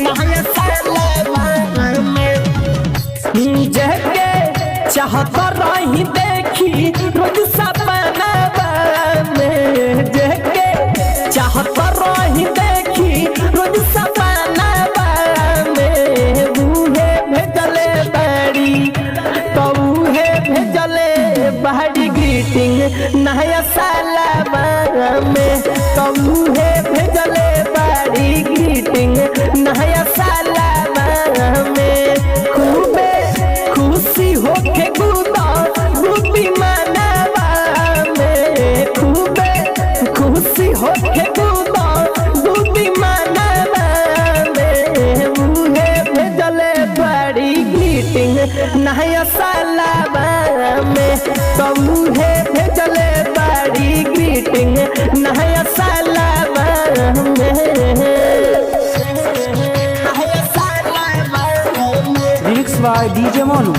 नया साल में जहके चाहता रही देखी रोज सपना में जहके चाहता रही देखी रोज सपना में बूहे भेजले बाड़ी तो बूहे भेजले बाड़ी ग्रीटिंग नया साल में तो बूहे भेजले बाड़ी ग्रीटिंग नया साल में खूबे खुशी होके गुदा गुदी मनावा में खूबे खुशी होके गुदा गुदी मनावा में मुहे भेजले बड़ी ग्रीटिंग नया साल में तो मुहे भेजले बड़ी ग्रीटिंग नया साल में Mixed by DJ Manu.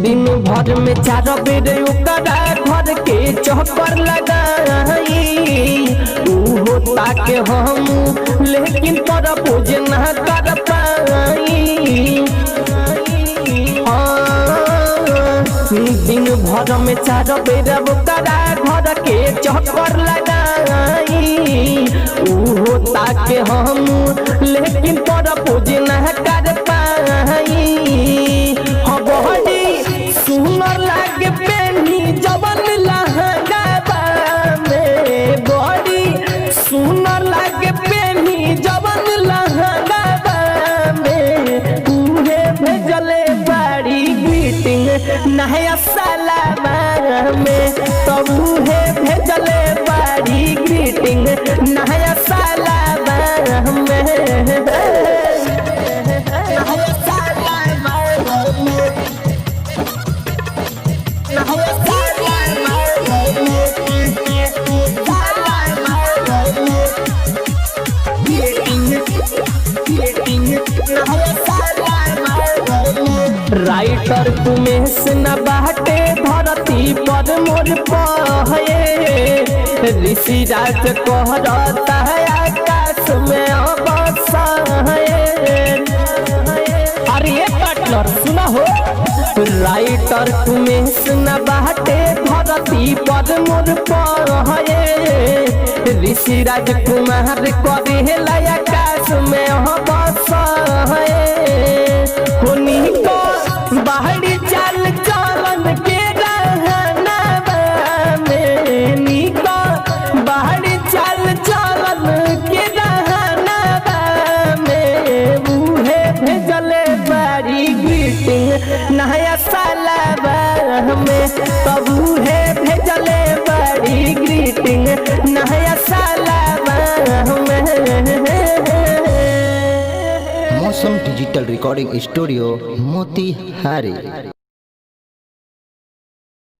दिन भर में 4 बेर ओकरा घर के चौपर लगाई होता के हम लेकिन प्रपोज न कर पाई दिन भर में 4 बेर ओकरा घर के चौपर लगाई होता के हम लेकिन प्रपोज न कर पाई बड़ी सुनर लागे पेनी जवन लहंगा में बड़ी सुनर लागे पेनी जवन लहंगा में उहे भेजले बड़ी ग्रीटिंग नया साल में तब उहे भेजले बड़ी ग्रीटिंग नया साल में राइटर तुमेश न बाटे धरती पर मोर पहे ऋषि राज कहता है आकाश में अरे पार्टनर सुना हो राइटर तुमेश न बाटे धरती पर मोर पहे ऋषि राज कुमार करेला आकाश में होनी को बाहरी चाल चलन के रहना में निको बाहरी चाल चलन के रहना में बूहे भेजले बड़ी ग्रीटिंग नया साल में तब बूहे भेजले बड़ी ग्रीटिंग नया साल में मौसम डिजिटल रिकॉर्डिंग स्टूडियो मोतिहारी।